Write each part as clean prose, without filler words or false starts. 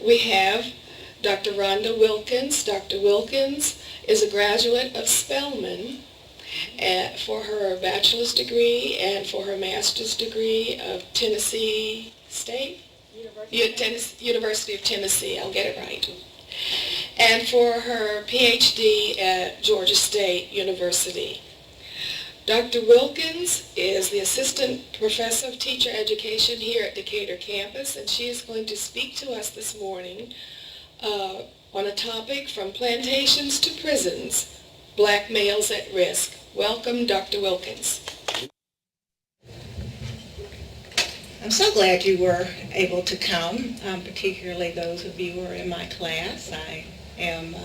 We have Dr. Rhonda Wilkins. Dr. Wilkins is a graduate of Spelman for her bachelor's degree and for her master's degree of Tennessee State? University of Tennessee, I'll get it right. And for her PhD at Georgia State University. Dr. Wilkins is the Assistant Professor of Teacher Education here at Decatur campus, and she is going to speak to us this morning on a topic from plantations to prisons, black males at risk. Welcome, Dr. Wilkins. I'm so glad you were able to come, particularly those of you who are in my class. I am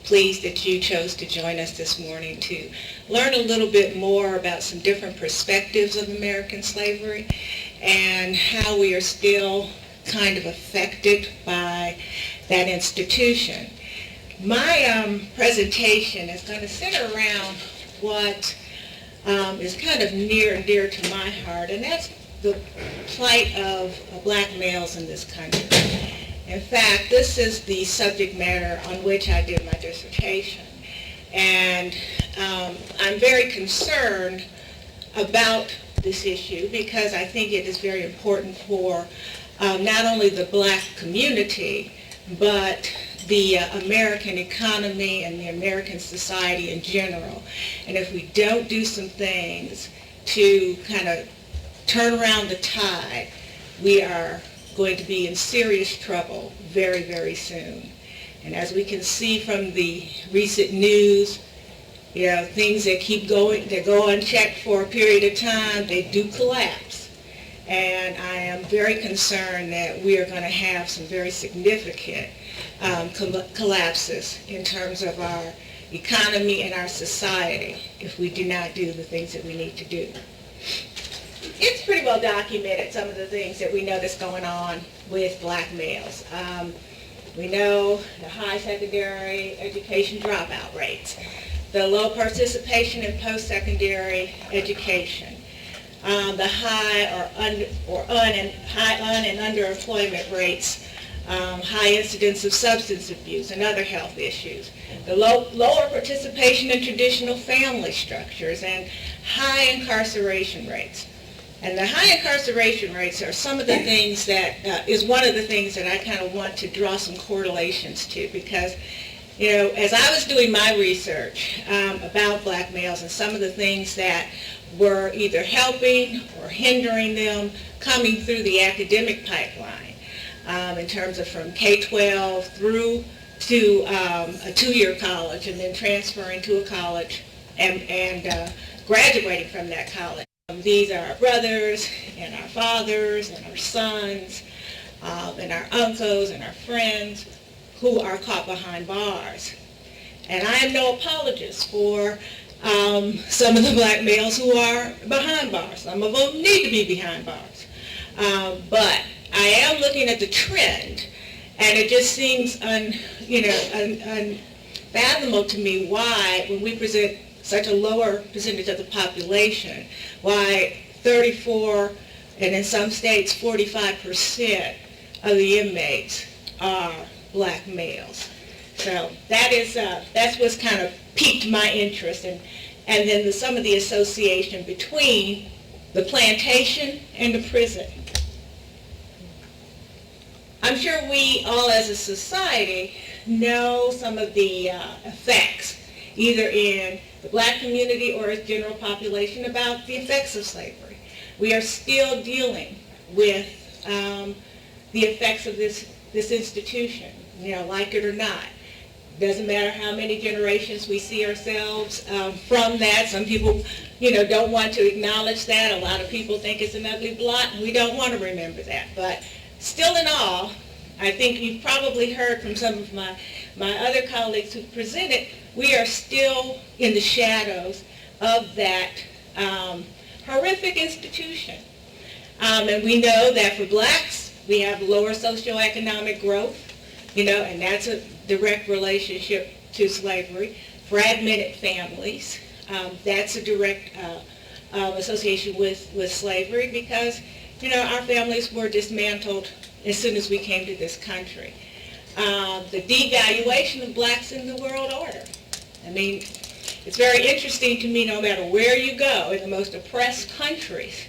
pleased that you chose to join us this morning to learn a little bit more about some different perspectives of American slavery and how we are still kind of affected by that institution. My presentation is going to center around what is kind of near and dear to my heart, and that's the plight of black males in this country. In fact, this is the subject matter on which I did my dissertation. And I'm very concerned about this issue because I think it is very important for not only the black community, but the American economy and the American society in general. And if we don't do some things to kind of turn around the tide, we are going to be in serious trouble very, very soon. And as we can see from the recent news, you know, things that keep going, that go unchecked for a period of time, they do collapse. And I am very concerned that we are going to have some very significant collapses in terms of our economy and our society if we do not do the things that we need to do. It's pretty well documented, some of the things that we notice going on with black males. We know the high secondary education dropout rates, the low participation in post-secondary education, the high un and underemployment rates, high incidence of substance abuse and other health issues, the lower participation in traditional family structures, and high incarceration rates. And the high incarceration rates are some of the things that is one of the things that I kind of want to draw some correlations to, because, you know, as I was doing my research about black males and some of the things that were either helping or hindering them coming through the academic pipeline, in terms of from K-12 through to a two-year college and then transferring to a college and graduating from that college. These are our brothers and our fathers and our sons and our uncles and our friends who are caught behind bars. And I am no apologist for some of the black males who are behind bars. Some of them need to be behind bars. But I am looking at the trend, and it just seems unfathomable to me why, when we present such a lower percentage of the population, why 34 and in some states 45% of the inmates are black males. So that's what's kind of piqued my interest, and then some of the association between the plantation and the prison. I'm sure we all as a society know some of the effects, either in the black community or as general population, about the effects of slavery. We are still dealing with the effects of this institution, you know, like it or not. Doesn't matter how many generations we see ourselves from that. Some people, you know, don't want to acknowledge that. A lot of people think it's an ugly blot, and we don't want to remember that. But still in all, I think you've probably heard from some of my other colleagues who presented, we are still in the shadows of that horrific institution. And we know that for blacks, we have lower socioeconomic growth, you know, and that's a direct relationship to slavery. Fragmented families, that's a direct association with slavery, because, you know, our families were dismantled as soon as we came to this country. The devaluation of blacks in the world order. I mean, it's very interesting to me, no matter where you go in the most oppressed countries,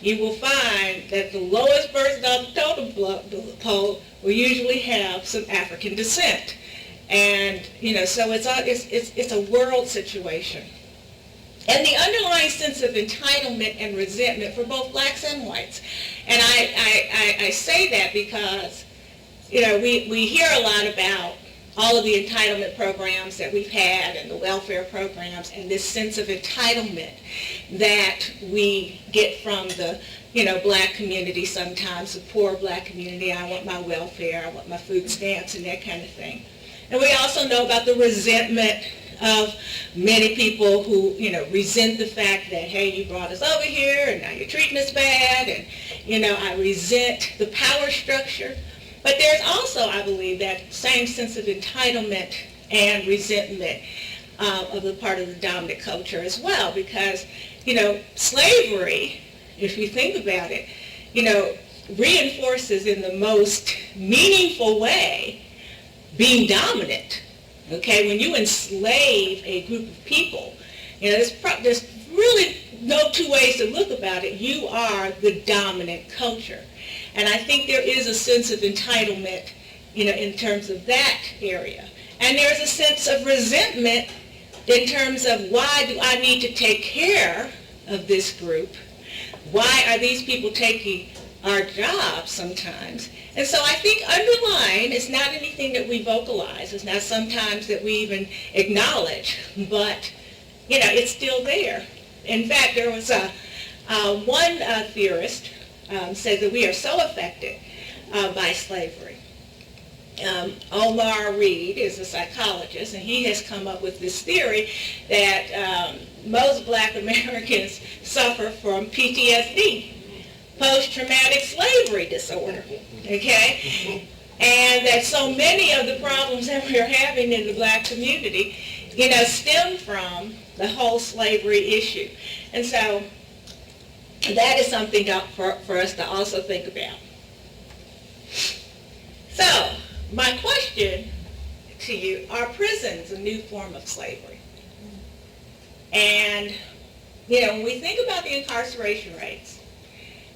you will find that the lowest person on the totem pole will usually have some African descent. And, so it's a world situation. And the underlying sense of entitlement and resentment for both blacks and whites. And I say that because, we hear a lot about all of the entitlement programs that we've had and the welfare programs and this sense of entitlement that we get from the, black community sometimes, the poor black community. I want my welfare, I want my food stamps and that kind of thing. And we also know about the resentment of many people who, resent the fact that, hey, you brought us over here and now you're treating us bad, and, I resent the power structure. But there's also, I believe, that same sense of entitlement and resentment of the part of the dominant culture as well, because, slavery, if you think about it, reinforces in the most meaningful way being dominant. Okay, when you enslave a group of people, there's really no two ways to look about it. You are the dominant culture. And I think there is a sense of entitlement, in terms of that area. And there's a sense of resentment in terms of, why do I need to take care of this group? Why are these people taking our jobs sometimes? And so I think underlying is not anything that we vocalize. It's not sometimes that we even acknowledge, but, it's still there. In fact, there was one theorist said that we are so affected by slavery. Omar Reed is a psychologist, and he has come up with this theory that most black Americans suffer from PTSD, post-traumatic slavery disorder, okay? And that so many of the problems that we're having in the black community, stem from the whole slavery issue. And so that is something for us to also think about. So, my question to you, are prisons a new form of slavery? And, when we think about the incarceration rates,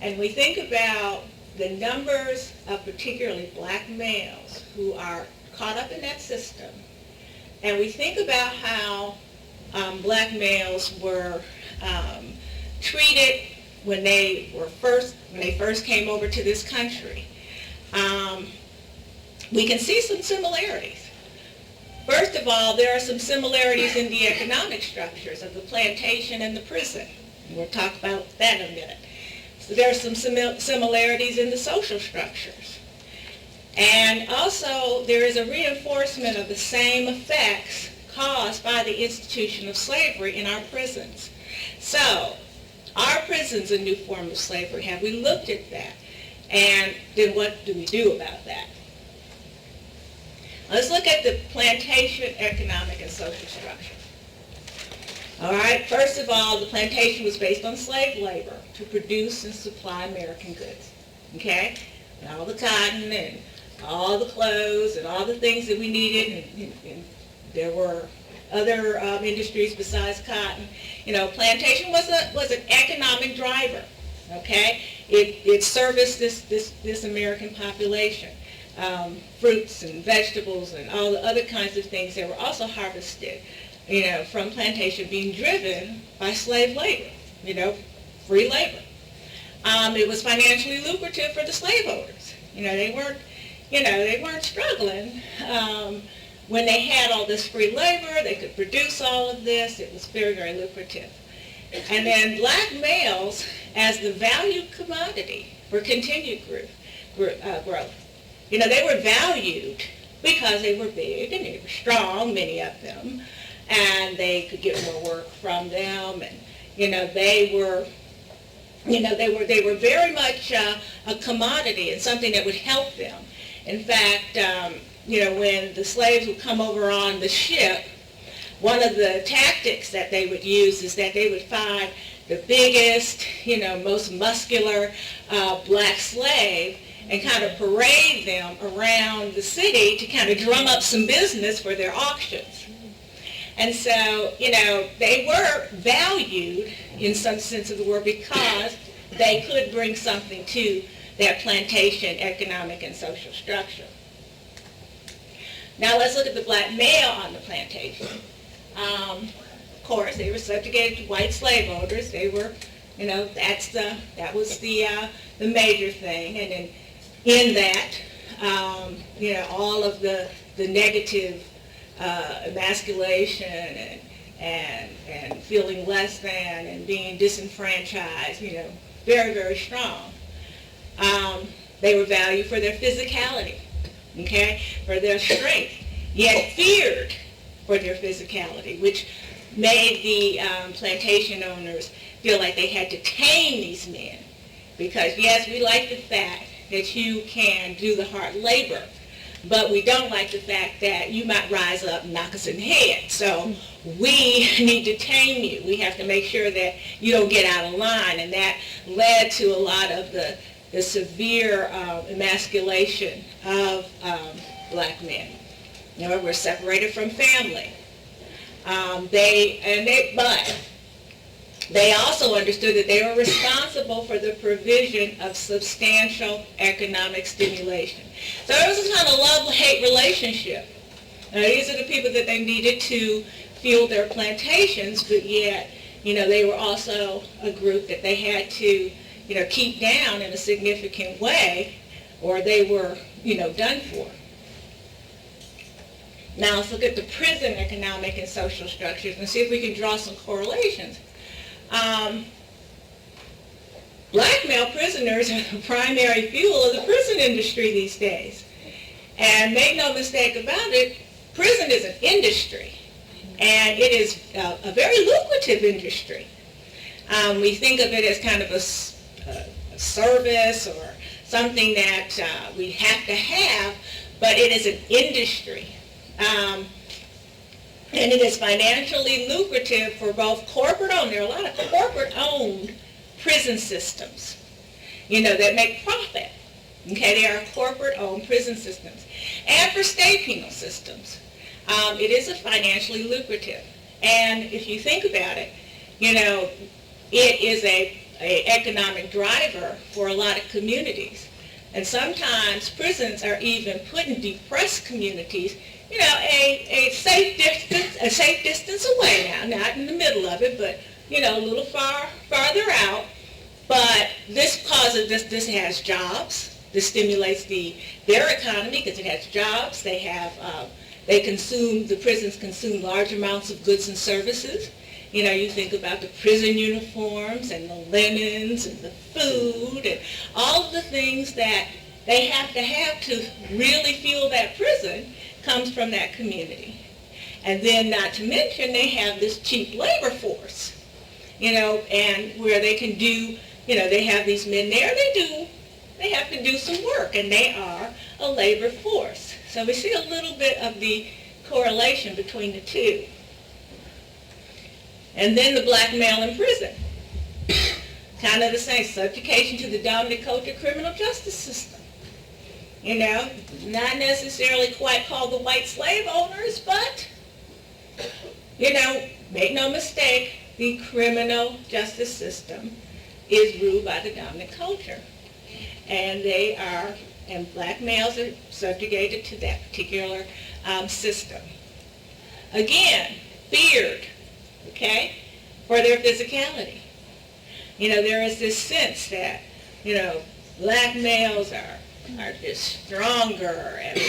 and we think about the numbers of particularly black males who are caught up in that system, and we think about how black males were treated when they first came over to this country, we can see some similarities. First of all, there are some similarities in the economic structures of the plantation and the prison. We'll talk about that in a minute. So there are some similarities in the social structures. And also, there is a reinforcement of the same effects caused by the institution of slavery in our prisons. So, are prisons a new form of slavery? Have we looked at that? And then what do we do about that? Let's look at the plantation economic and social structure. All right, first of all, the plantation was based on slave labor to produce and supply American goods. Okay? And all the cotton and all the clothes and all the things that we needed, and there were other industries besides cotton. Plantation was an economic driver. Okay, it serviced this American population, fruits and vegetables and all the other kinds of things that were also harvested, from plantation, being driven by slave labor, free labor. It was financially lucrative for the slaveholders. They weren't struggling. When they had all this free labor, they could produce all of this. It was very, very lucrative. And then black males as the valued commodity for continued growth. They were valued because they were big and they were strong, many of them, and they could get more work from them, and they were very much a commodity and something that would help them. In fact, when the slaves would come over on the ship, one of the tactics that they would use is that they would find the biggest, most muscular black slave, and kind of parade them around the city to kind of drum up some business for their auctions. And so, they were valued in some sense of the word because they could bring something to that plantation economic and social structure. Now let's look at the black male on the plantation. Of course, they were subjugated to white slave owners. They were, that was the major thing. And then in that, all of the negative emasculation and feeling less than and being disenfranchised, very, very strong. They were valued for their physicality, okay, for their strength, yet feared for their physicality, which made the plantation owners feel like they had to tame these men. Because, yes, we like the fact that you can do the hard labor, but we don't like the fact that you might rise up and knock us in the head. So we need to tame you. We have to make sure that you don't get out of line. And that led to a lot of the severe emasculation of black men. We're separated from family. But they also understood that they were responsible for the provision of substantial economic stimulation. So it was a kind of love-hate relationship. Now, these are the people that they needed to fuel their plantations, but yet, they were also a group that they had to, keep down in a significant way, or they were, done for. Now let's look at the prison economic and social structures and see if we can draw some correlations. Black male prisoners are the primary fuel of the prison industry these days. And make no mistake about it, prison is an industry. And it is a very lucrative industry. We think of it as kind of a service or something that we have to have, but it is an industry. And it is financially lucrative for both corporate-owned. There are a lot of corporate-owned prison systems, that make profit. Okay, they are corporate-owned prison systems. And for state penal systems, it is financially lucrative. And if you think about it, it is a economic driver for a lot of communities. And sometimes prisons are even put in depressed communities, a safe distance away now, not in the middle of it, but, a little farther out. But this has jobs. This stimulates their economy because it has jobs. The prisons consume large amounts of goods and services. You think about the prison uniforms and the linens and the food and all of the things that they have to really fuel that prison comes from that community. And then not to mention they have this cheap labor force, and where they can do, they have these men there, they have to do some work, and they are a labor force. So we see a little bit of the correlation between the two. And then the black male in prison. Kind of the same, subjugation to the dominant culture criminal justice system. Not necessarily quite called the white slave owners, but, make no mistake, the criminal justice system is ruled by the dominant culture. And black males are subjugated to that particular system. Again, feared, okay, for their physicality. There is this sense that, black males are just stronger and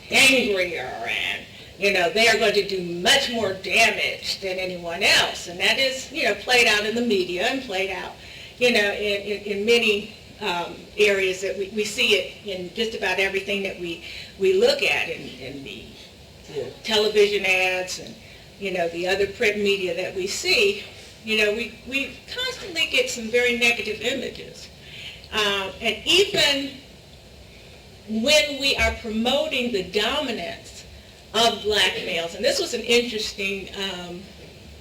angrier and, they are going to do much more damage than anyone else. And that is, played out in the media and played out, in many areas that we see it in just about everything that we look at in the television ads and, the other print media that we see. We constantly get some very negative images. And even when we are promoting the dominance of black males, and this was an interesting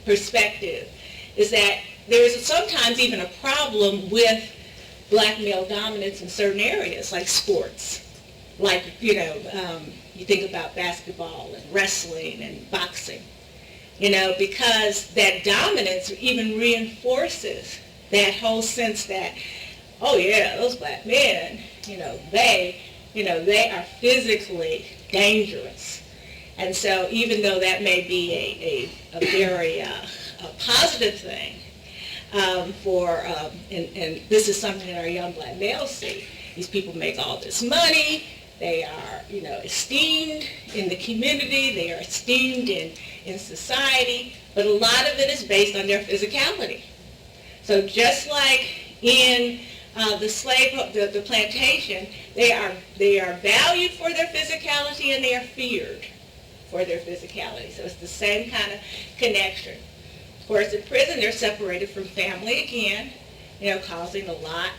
perspective, is that there is sometimes even a problem with black male dominance in certain areas like sports, like, you think about basketball and wrestling and boxing, because that dominance even reinforces that whole sense that, oh yeah, those black men, they are physically dangerous. And so even though that may be a very a positive thing and this is something that our young black males see, these people make all this money, they are, esteemed in the community, they are esteemed in society, but a lot of it is based on their physicality. So just like in the plantation, they are valued for their physicality and they are feared for their physicality. So it's the same kind of connection. Of course, in prison, they're separated from family again, causing a lot,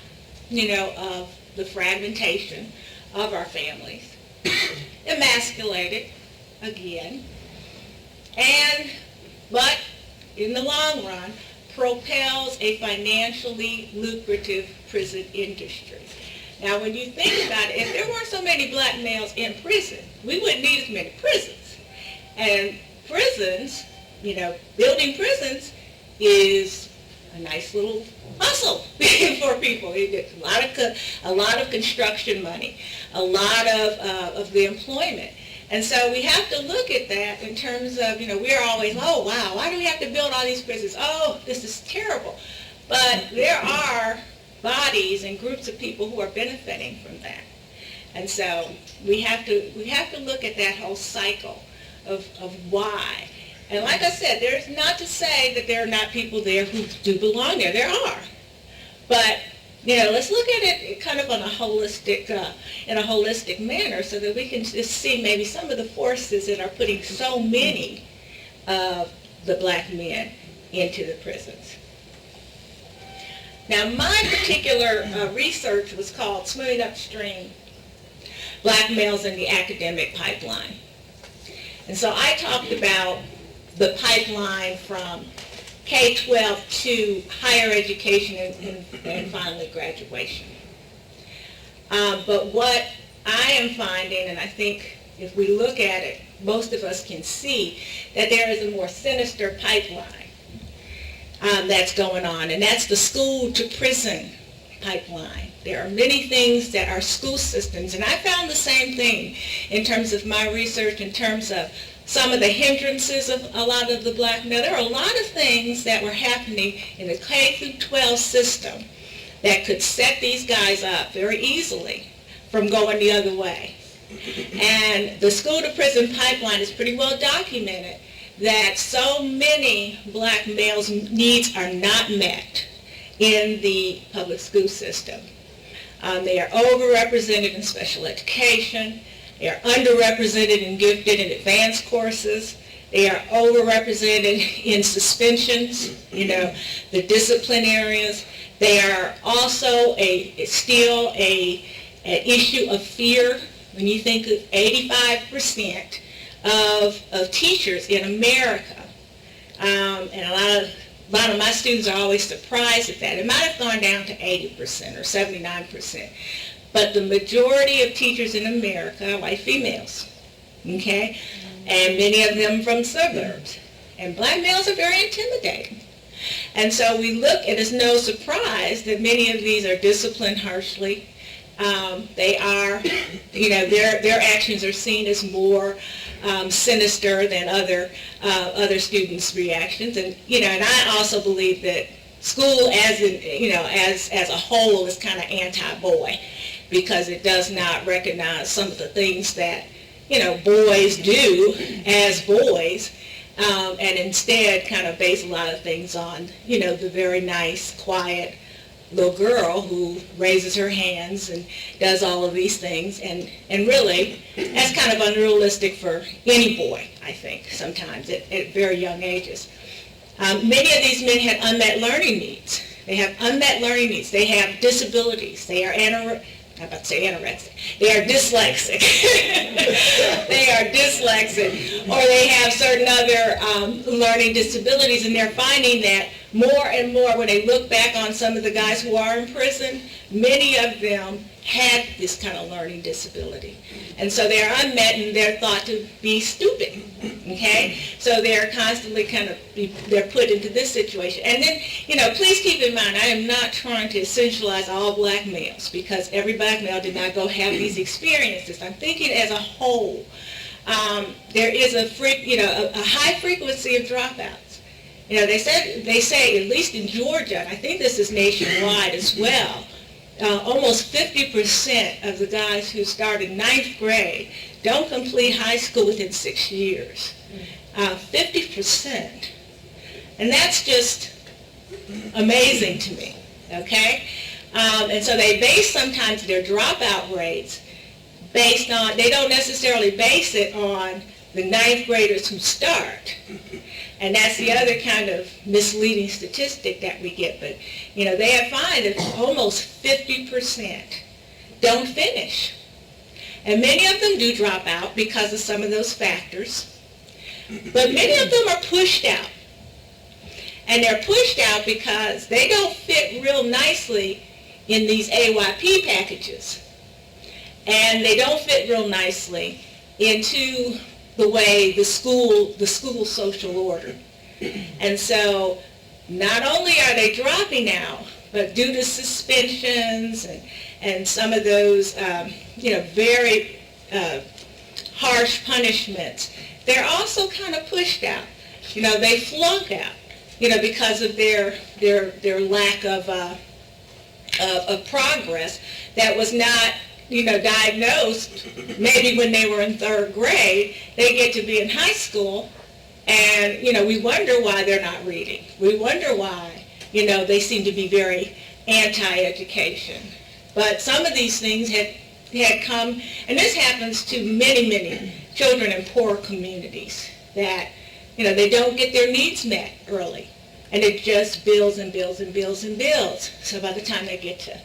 of the fragmentation of our families. Emasculated again. But in the long run, propels a financially lucrative prison industry. Now, when you think about it, if there weren't so many black males in prison, we wouldn't need as many prisons. And prisons, building prisons is a nice little hustle for people. A lot of construction money, a lot of the employment. And so we have to look at that in terms of, we're always, oh, wow, why do we have to build all these prisons? Oh, this is terrible. But there are bodies and groups of people who are benefiting from that. And so we have to look at that whole cycle of why. And like I said, there's not to say that there are not people there who do belong there. There are. But let's look at it kind of on in a holistic manner so that we can just see maybe some of the forces that are putting so many of the black men into the prisons. Now, my particular research was called Swimming Upstream, Black Males in the Academic Pipeline. And so I talked about the pipeline from K-12 to higher education and finally graduation. But what I am finding, and I think if we look at it, most of us can see that there is a more sinister pipeline that's going on, and that's the school to prison pipeline. There are many things that are school systems, and I found the same thing in terms of my research, in terms of some of the hindrances of a lot of the black male. There are a lot of things that were happening in the K-12 system that could set these guys up very easily from going the other way. And the school to prison pipeline is pretty well documented that so many black males' needs are not met in the public school system. They are overrepresented in special education. They are underrepresented in gifted and advanced courses. They are overrepresented in suspensions, the discipline areas. They are also still an issue of fear. When you think of 85% of teachers in America, and a lot of my students are always surprised at that. It might have gone down to 80% or 79%. But the majority of teachers in America are white females, okay? And many of them from suburbs. And black males are very intimidating. And so we look, and it's no surprise that many of these are disciplined harshly. They are, their actions are seen as more sinister than other students' reactions. And, and I also believe that school as a whole is kind of anti-boy, because it does not recognize some of the things that, boys do as boys, and instead kind of base a lot of things on, the very nice, quiet little girl who raises her hands and does all of these things. And really, that's kind of unrealistic for any boy, I think, sometimes at very young ages. Many of these men had unmet learning needs. They have unmet learning needs. They have disabilities. They are I'm about to say anorexic. They are dyslexic. They are dyslexic, or they have certain other learning disabilities, and they're finding that more and more when they look back on some of the guys who are in prison, many of them had this kind of learning disability. And so they're unmet and they're thought to be stupid, okay? So they're constantly they're put into this situation. And then, please keep in mind, I am not trying to essentialize all black males, because every black male did not go have these experiences. I'm thinking as a whole, there is a high frequency of dropouts. They say, at least in Georgia, and I think this is nationwide as well, almost 50% of the guys who start in 9th grade don't complete high school within 6 years. 50%. And that's just amazing to me, okay? And so they base sometimes their dropout rates based on, they don't necessarily base it on the 9th graders who start. And that's the other kind of misleading statistic that we get. But, they have found that almost 50% don't finish. And many of them do drop out because of some of those factors. But many of them are pushed out. And they're pushed out because they don't fit real nicely in these AYP packages. And they don't fit real nicely into the way the school social order. And so not only are they dropping out, but due to suspensions and some of those very harsh punishments, they're also kind of pushed out. They flunk out, because of their lack of progress that was not diagnosed maybe when they were in 3rd grade. They get to be in high school, and, we wonder why they're not reading. We wonder why, they seem to be very anti-education. But some of these things had come, and this happens to many, many children in poor communities, that, they don't get their needs met early. And it just builds and builds and builds and builds. So by the time they get to,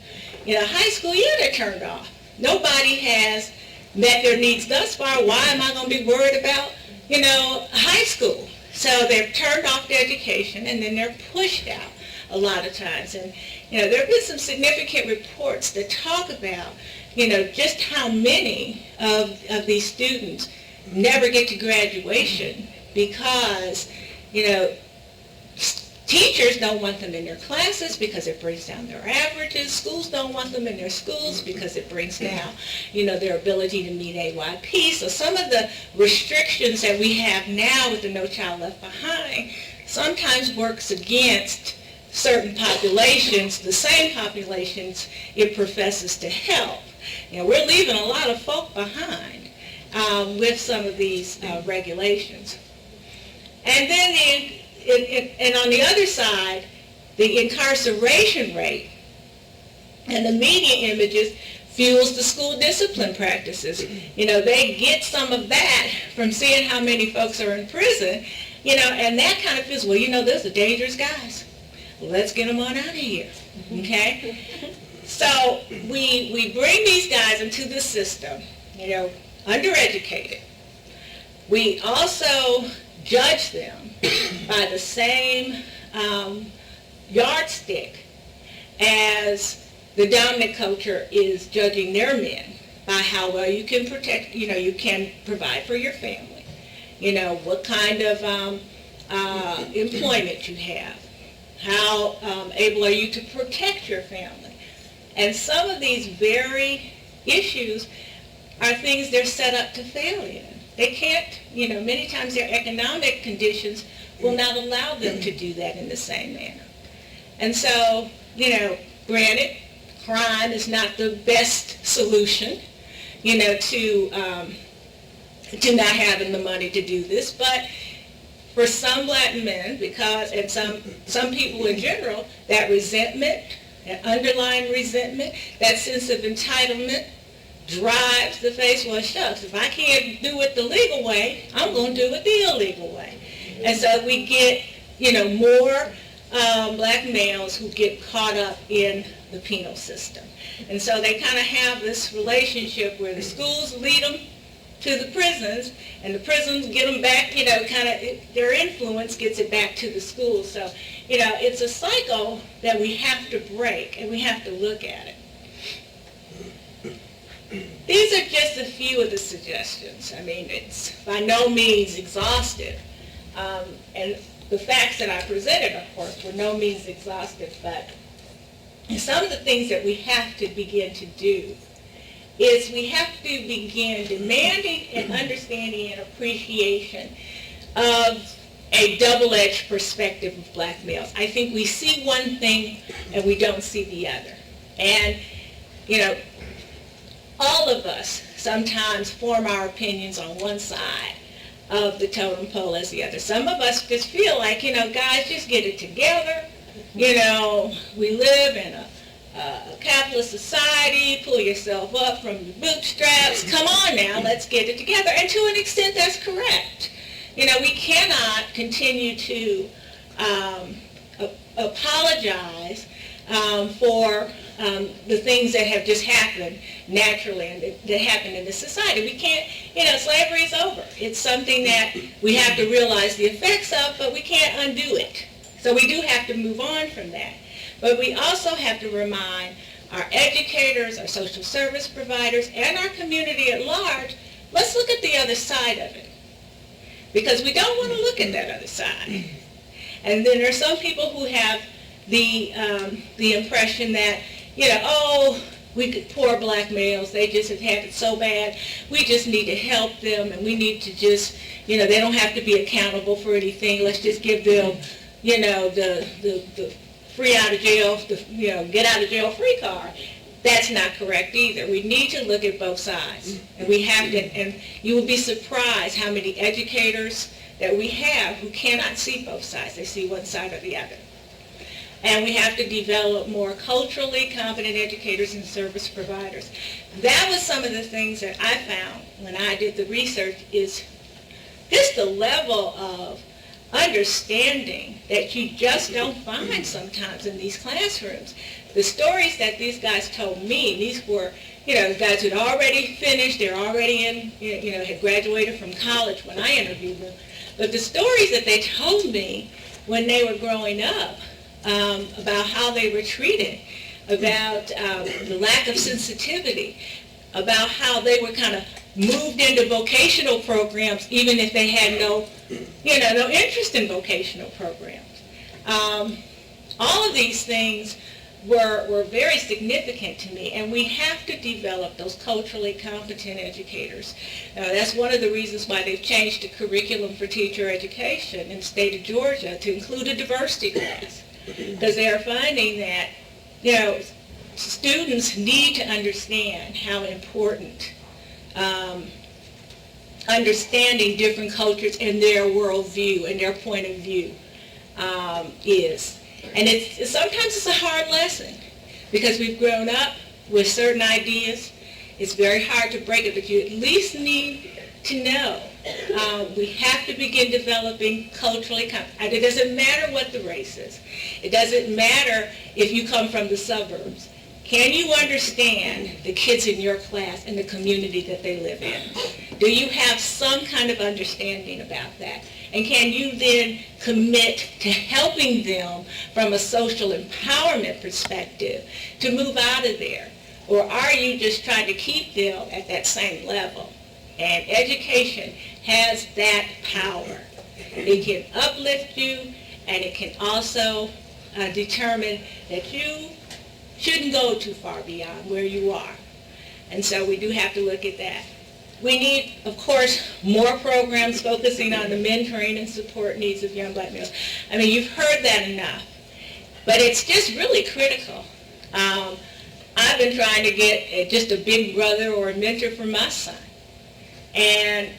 high school, they're turned off. Nobody has met their needs thus far. Why am I going to be worried about, high school? So they're turned off their education, and then they're pushed out a lot of times. And, there have been some significant reports that talk about, just how many of these students never get to graduation because, teachers don't want them in their classes because it brings down their averages. Schools don't want them in their schools because it brings down, their ability to meet AYP. So some of the restrictions that we have now with the No Child Left Behind sometimes works against certain populations, the same populations it professes to help. We're leaving a lot of folk behind with some of these regulations. And then and on the other side, the incarceration rate and the media images fuels the school discipline practices. They get some of that from seeing how many folks are in prison, and that kind of feels, those are dangerous guys. Let's get them on out of here, okay? So we bring these guys into the system, undereducated. We also judge them by the same yardstick as the dominant culture is judging their men, by how well you can protect, you can provide for your family, what kind of employment you have, how able are you to protect your family. And some of these very issues are things they're set up to fail in. They can't, many times their economic conditions will not allow them to do that in the same manner. And so, granted, crime is not the best solution, to not having the money to do this, but for some black men, and some people in general, that resentment, that underlying resentment, that sense of entitlement drives the face, well, shucks, if I can't do it the legal way, I'm going to do it the illegal way. And so we get, more black males who get caught up in the penal system. And so they kind of have this relationship where the schools lead them to the prisons, and the prisons get them back, their influence gets it back to the schools. So, it's a cycle that we have to break, and we have to look at it. These are just a few of the suggestions. I mean, it's by no means exhaustive. And the facts that I presented, of course, were no means exhaustive, but some of the things that we have to begin to do is we have to begin demanding and understanding and appreciation of a double-edged perspective of black males. I think we see one thing and we don't see the other. And, all of us sometimes form our opinions on one side of the totem pole as the other. Some of us just feel like, guys, just get it together. We live in a capitalist society, pull yourself up from your bootstraps. Come on now, let's get it together. And to an extent, that's correct. We cannot continue to apologize for the things that have just happened naturally and that happen in this society. We can't, slavery is over. It's something that we have to realize the effects of, but we can't undo it. So we do have to move on from that. But we also have to remind our educators, our social service providers, and our community at large, let's look at the other side of it. Because we don't want to look at that other side. And then there's some people who have the impression that, poor black males, they just have had it so bad, we just need to help them, and we need to just, they don't have to be accountable for anything, let's just give them, the free out of jail, get out of jail free card. That's not correct either. We need to look at both sides. And we have to, and you will be surprised how many educators that we have who cannot see both sides. They see one side or the other. And we have to develop more culturally competent educators and service providers. That was some of the things that I found when I did the research, is just the level of understanding that you just don't find sometimes in these classrooms. The stories that these guys told me, these were, the guys who'd already finished, they're already in, had graduated from college when I interviewed them. But the stories that they told me when they were growing up, about how they were treated, about the lack of sensitivity, about how they were kind of moved into vocational programs even if they had no interest in vocational programs. All of these things were very significant to me, and we have to develop those culturally competent educators. That's one of the reasons why they've changed the curriculum for teacher education in the state of Georgia to include a diversity class, because they are finding that students need to understand how important understanding different cultures and their worldview and their point of view is. And sometimes it's a hard lesson because we've grown up with certain ideas. It's very hard to break it, but you at least need to know. We have to begin developing culturally. It doesn't matter what the race is. It doesn't matter if you come from the suburbs. Can you understand the kids in your class and the community that they live in? Do you have some kind of understanding about that? And can you then commit to helping them from a social empowerment perspective to move out of there? Or are you just trying to keep them at that same level? And education has that power. It can uplift you, and it can also determine that you shouldn't go too far beyond where you are. And so we do have to look at that. We need, of course, more programs focusing on the mentoring and support needs of young black males. I mean, you've heard that enough, but it's just really critical. I've been trying to get just a big brother or a mentor for my son. And,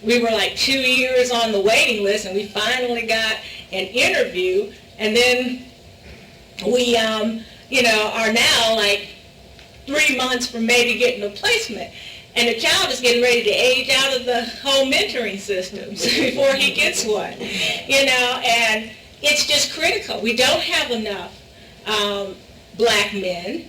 we were like 2 years on the waiting list, and we finally got an interview, and then we, are now like 3 months from maybe getting a placement. And the child is getting ready to age out of the whole mentoring systems before he gets one. And it's just critical. We don't have enough black men,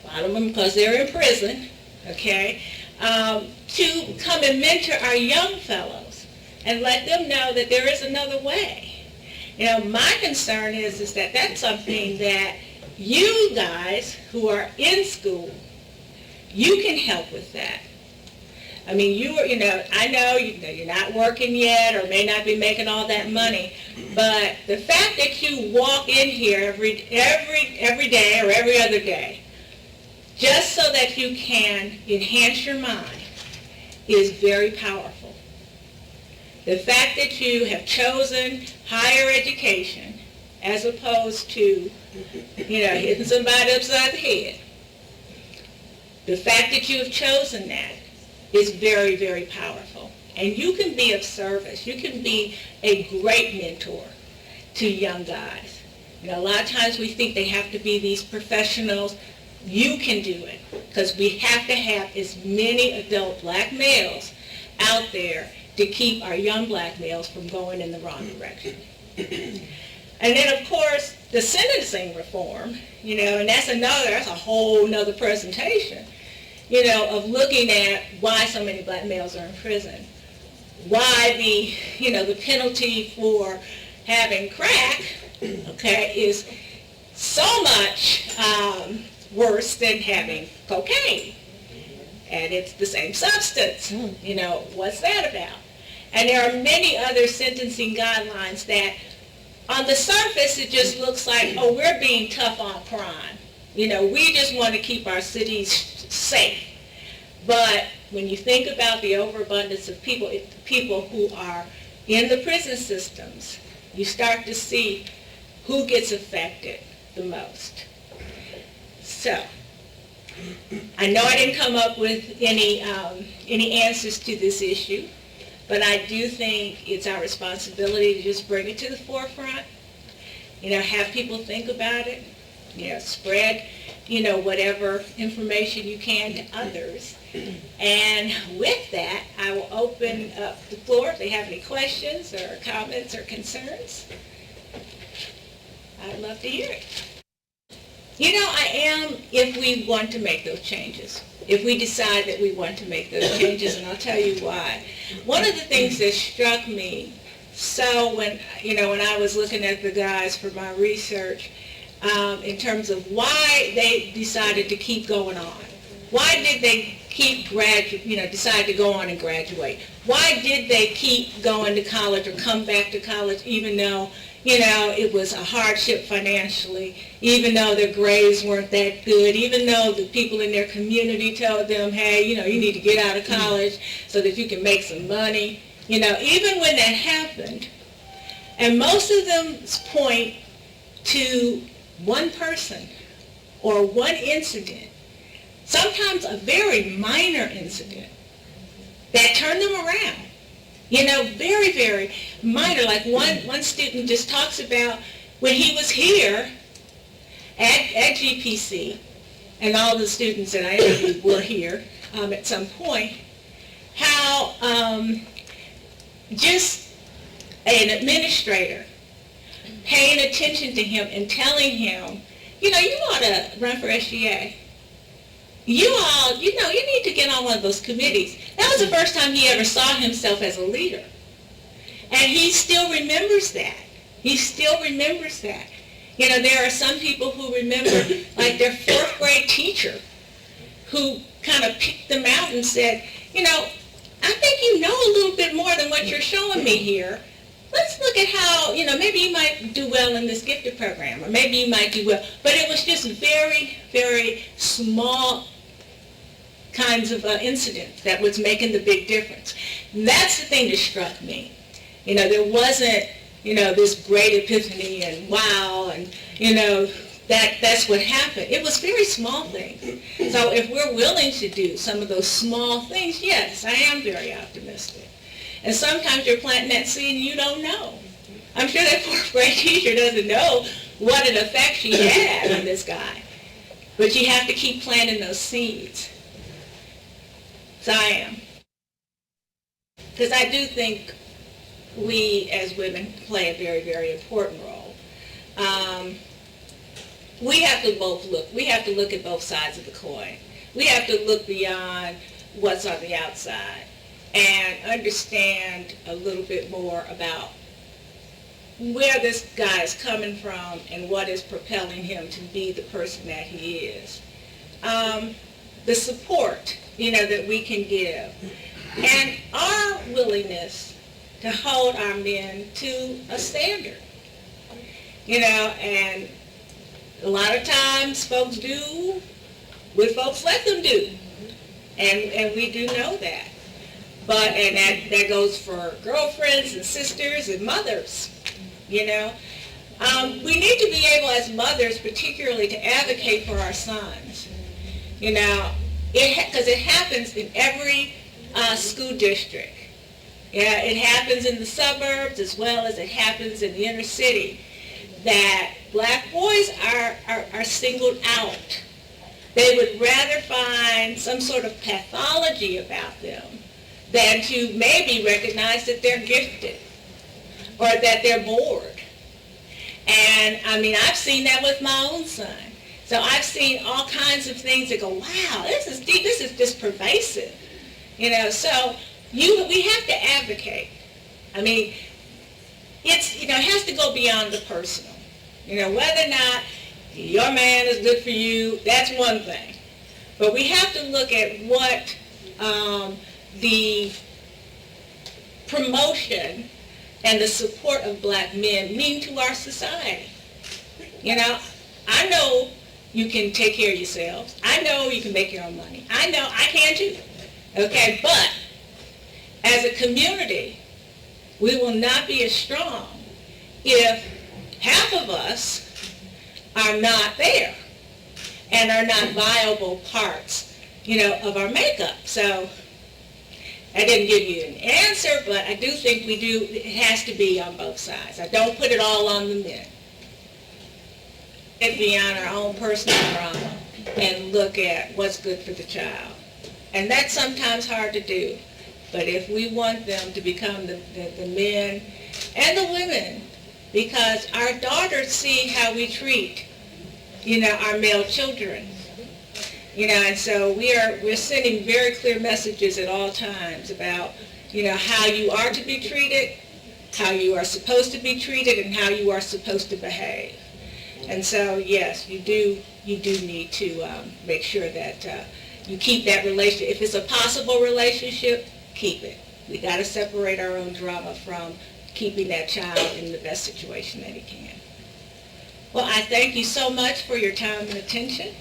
a lot of them because they're in prison, okay, to come and mentor our young fellows and let them know that there is another way. You know, my concern is that that's something that you guys who are in school, you can help with that. I mean, I know you're not working yet or may not be making all that money, but the fact that you walk in here every day or every other day, just so that you can enhance your mind, is very powerful. The fact that you have chosen higher education as opposed to, hitting somebody upside the head, the fact that you have chosen that is very, very powerful. And you can be of service. You can be a great mentor to young guys. A lot of times we think they have to be these professionals. You can do it because we have to have as many adult black males out there to keep our young black males from going in the wrong direction. And then, of course, the sentencing reform, and that's a whole nother presentation, of looking at why so many black males are in prison, why the penalty for having crack, okay, is so much worse than having cocaine. And it's the same substance. What's that about? And there are many other sentencing guidelines that on the surface it just looks like, oh, we're being tough on crime. We just want to keep our cities safe. But when you think about the overabundance of people who are in the prison systems, you start to see who gets affected the most. So, I know I didn't come up with any answers to this issue, but I do think it's our responsibility to just bring it to the forefront, have people think about it, spread, whatever information you can to others. And with that, I will open up the floor if they have any questions or comments or concerns. I'd love to hear it. I am if we want to make those changes, if we decide that we want to make those changes, and I'll tell you why. One of the things that struck me, when I was looking at the guys for my research, in terms of why they decided to keep going on. Why did they decide to go on and graduate? Why did they keep going to college or come back to college even though, it was a hardship financially, even though their grades weren't that good, even though the people in their community told them, hey, you need to get out of college so that you can make some money. Even when that happened, and most of them point to one person or one incident, sometimes a very minor incident, that turned them around. Very, very minor. Like one student just talks about when he was here at GPC, and all the students that I interviewed were here at some point, how just an administrator paying attention to him and telling him, you ought to run for SGA. You need to get on one of those committees. That was the first time he ever saw himself as a leader. And he still remembers that. There are some people who remember, like their fourth grade teacher, who kind of picked them out and said, I think you know a little bit more than what you're showing me here. Let's look at how, maybe you might do well in this gifted program, or maybe you might do well. But it was just very, very small kinds of incidents that was making the big difference. And that's the thing that struck me. There wasn't, this great epiphany and wow, and, that's what happened. It was very small things. So if we're willing to do some of those small things, yes, I am very optimistic. And sometimes you're planting that seed and you don't know. I'm sure that fourth grade teacher doesn't know what an effect she had on this guy. But you have to keep planting those seeds. So I am. Because I do think we as women play a very, very important role we have to look at both sides of the coin. We have to look beyond what's on the outside and understand a little bit more about where this guy is coming from and what is propelling him to be the person that he is. The support, that we can give, and our willingness to hold our men to a standard. And a lot of times folks do what folks let them do. And we do know that. And that goes for girlfriends and sisters and mothers, We need to be able as mothers particularly to advocate for our sons, because it happens in every school district. Yeah, it happens in the suburbs as well as it happens in the inner city, that black boys are singled out. They would rather find some sort of pathology about them than to maybe recognize that they're gifted or that they're bored. And I've seen that with my own son. So I've seen all kinds of things that go, wow, this is deep, this is just pervasive. So we have to advocate. It has to go beyond the personal. Whether or not your man is good for you, that's one thing. But we have to look at what the promotion and the support of black men mean to our society. I know you can take care of yourselves. I know you can make your own money. I know I can too. Okay, but as a community, we will not be as strong if half of us are not there and are not viable parts, of our makeup. So I didn't give you an answer, but I do think it has to be on both sides. I don't put it all on the men. Get beyond our own personal drama and look at what's good for the child. And that's sometimes hard to do. But if we want them to become the men and the women, because our daughters see how we treat, our male children. And so we're sending very clear messages at all times about, how you are to be treated, how you are supposed to be treated, and how you are supposed to behave. And so, yes, you do need to make sure that you keep that relationship. If it's a possible relationship, keep it. We got to separate our own drama from keeping that child in the best situation that he can. Well, I thank you so much for your time and attention.